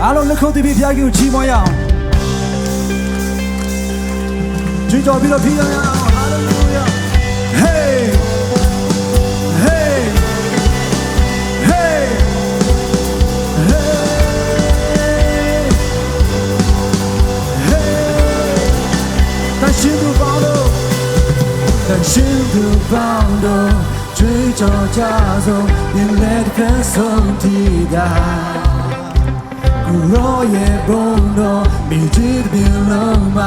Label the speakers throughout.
Speaker 1: အားလုံးလက်ခုပ်တီးပြီးဖျားကြီးကိုချီးမွမ်းရအောင်ကြွေးကြော်ပြီးတော့ဖျားရအောင် Hallelujah Hey Hey Hey Hey Hey 但心都放了但心都放了追着家走眼泪的歌颂替代若也不能迷之的冰冷吗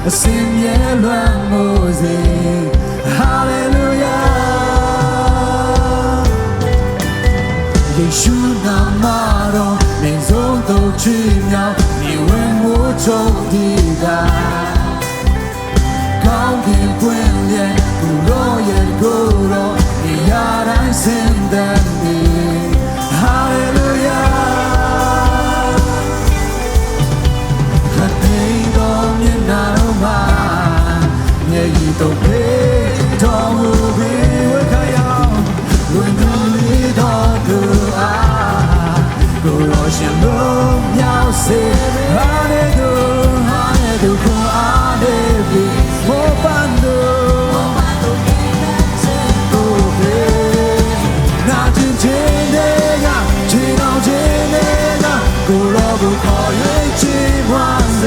Speaker 1: 心也乱无尽哈利路亚耶稣那马龙民众都奇妙你为我走地带高天滚脸不若也不若你要担心的你哈利路亚都被动物比我看要论努力的可爱不若显露渺小阿内都可阿内比我伴都不配那真真的呀知道真的呀不若不可以去完成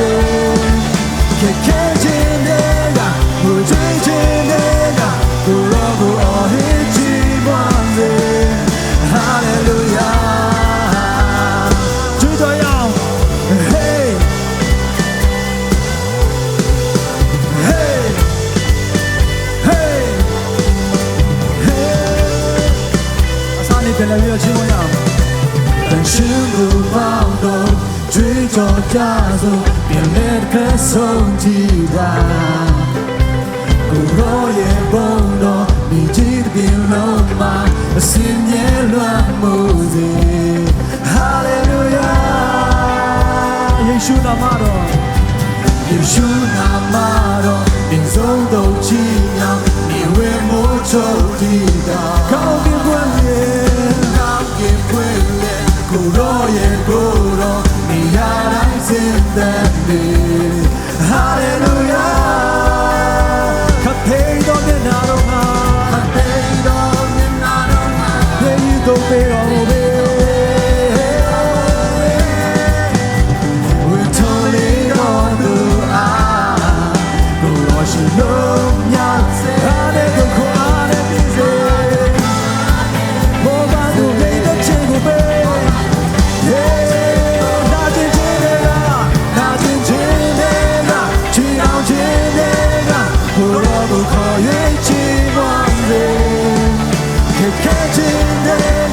Speaker 1: 看看真的不追求那个，不落不爱去完美，哈利路亚。就这样，嘿，嘿，嘿，嘿。阿萨尼跟来越起模样，但是不放动，追着加速，变脸可送期待。不若也不若你记得变了吗心也乱无尽哈利路亚耶稣那马罗耶稣那马罗变走都奇妙你为我走地道高天滚脸不若也不若你要来见的你哈利路亚Hey, don't get out of my. Hey, don't get out of my. Hey, you don't be all over. We're totally on the eye. Go wash your love, yeah. I never go out and be there. More than the way that you go back. Yeah, nothing changing, nothing changing, changing. 不若不可以去完美，看看见的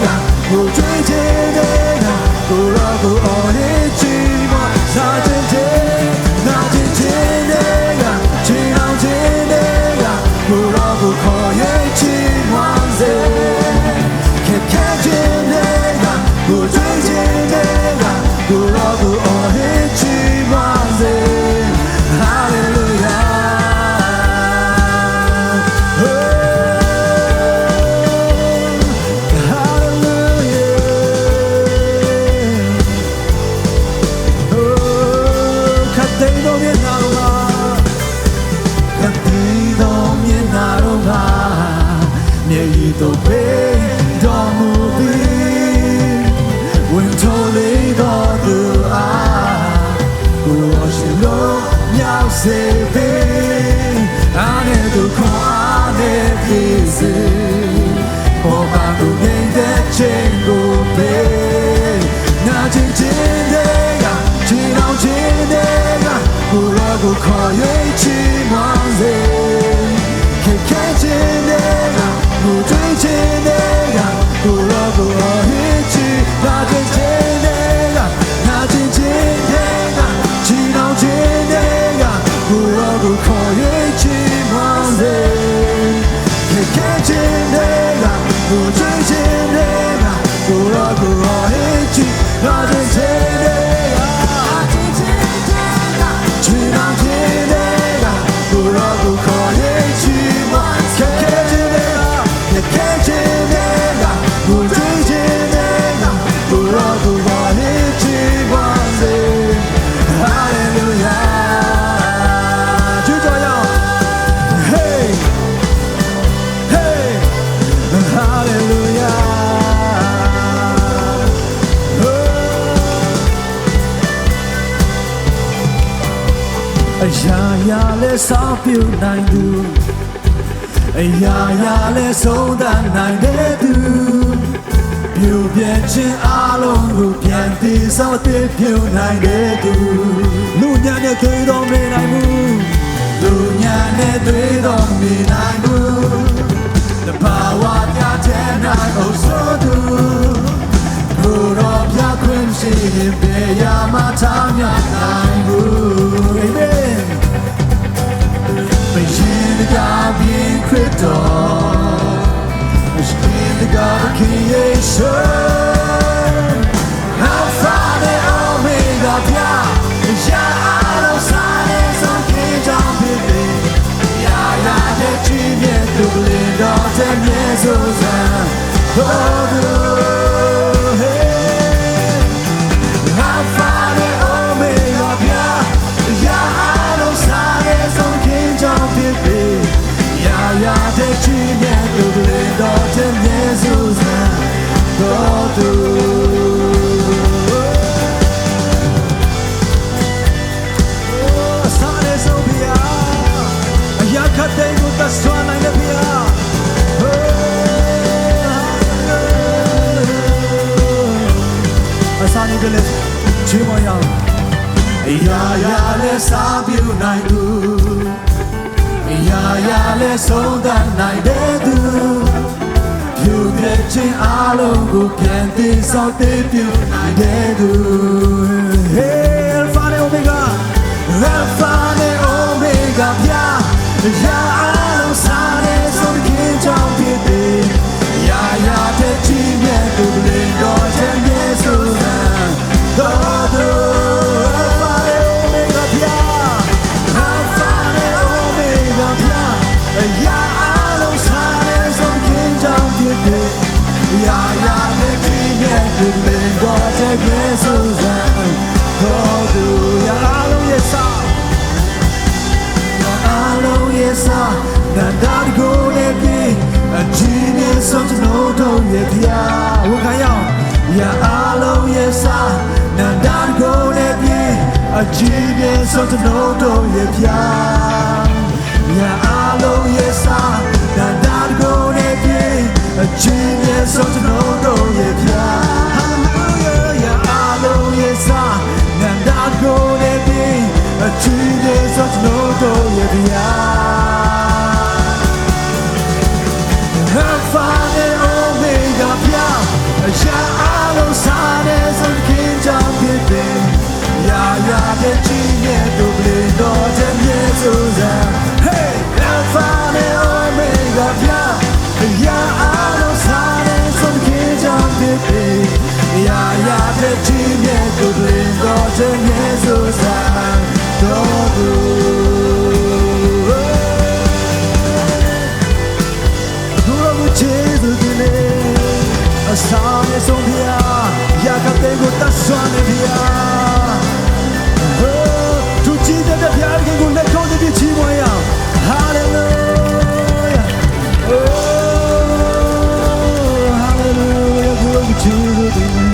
Speaker 1: 呀，不追求的呀，不若不可以去完，那真真那真真的呀，去了真的呀，不若不可以去完美，看看见的呀，不追求的呀，不若不可以去完美，哈利路亚。都被动物比温透里多的爱不若是路要谁比阿内都空阿内彼此我把不给的全部背那真真的呀知道真的呀不若不可以去完成看看真的呀不追求的呀，不若不可以去，那真真的呀，那真真的呀，知道真的呀，不若不可以去完成，看看真的呀，不追求的呀，不若不可以去，那真真的呀，知道真的呀，不若不可以去完成。看见的呀，不追求的呀，不若不可以去完成。ရာလဲစားပြုနိုင်သူအရာရာလဲဆုံးသတ်နိုင်တဲ့သူပြုပြင်ခြင်းအလုံးကိုပြန်တည်ဆောက်တည်ပြုနိုင်တဲ့သူလူညာနဲ့တွေ့တော်မနိုင်ဘူးလူညာနဲ့တွေ့တော်မနိုင်ဘူးတဘာဝကြတဲ့နိုင်အောင်ဆိုသူကိုယ်တော်ပြခွင့်ရှိရင်ဘယ်ရာမှထားမြနိုင်ဘူး Amen ဘယ်ရင်ကပြင်းခရစ်တော်ရှင်ကခင်ယေရှု Alpha and Omega ပြရာအလုံးစားတဲ့ဆုံးခင်ကြောင့်ဖြစ်တယ်ရာရာတဲ့ချီးမြှင့်သူလင်းတော်တဲ့မြဲစိုးစံတော်သူချီးမွမ်းရအောင်အရာရာလဲစားပြုနိုင်သူအရာရာလဲဆုံးသတ်နိုင်တဲ့သူပြုတဲ့ခြင်းအလုံးကိုပြန်တည်ဆောက်တည်ပြုနိုင်တဲ့သူ Hey Alpha and Omega Alpha and Omega ပြရာအလုံးစားတဲ့ဆုံးခင်ကြောင့်ဖြစ်တယ်ရာရာတဲ့ချီးမြှင့်သူတွေတော့တဲ့ယေရှုတော်သူ Alpha and Omega ပြ Alpha and Omega ပြရာအလုံးစားတဲ့ဆုံးခင်ကြောင့်ဖြစ်တယ်ရာရာတဲ့ချီးမြှင့်သူတွေတော့တဲ့ယေရှုတော်သူရာအလုံးရဲ့စားနန္ဒာကိုလည်းပြေအချင်းနဲ့ဆုံးကျွန်တော်တို့ရဲ့ဖျားဝခံရအောင်ရာအလုံးရဲ့စားနန္ဒာကိုလည်းပြေအချင်းနဲ့ဆုံးကျွန်တော်တို့ရဲ့ဖျားရာအလုံးရဲ့စားနန္ဒာကိုလည်းပြေအချင်းနဲ့ဆုံးကျွန်တော်တို့ရဲ့ဖျား Hallelujah ရာအလုံးရဲ့စားနန္ဒာကိုလည်းပြေအချင်းနဲ့ဆုံးကျွန်တော်တို့ရဲ့ဖျားAlpha and Omega ပြရာအလုံးစားတဲ့ဆုံးခင်ကြောင့်ဖြစ်တယ်ရာရာတဲ့ချီးမြှင့်သူတွေတော်တဲ့ယေရှုဇာ Hey Alpha and Omega ပြရာအလုံးစားတဲ့ဆုံးခင်ကြောင့်ဖြစ်တယ်ရာရာတဲ့ချီးမြှင့်သူတွေတော်တဲ့ယေရှုဇာတော်သူအဆောင်ရဲ့ဆုံးဖြာရာကတဲ့ကိုတဆွမ်းနေပြသူကြည့်တဲ့ပြားကိုလက်ကောင်းတဲ့ချီးမွမ်းရအောင် Hallelujah Oh Hallelujah Glory to the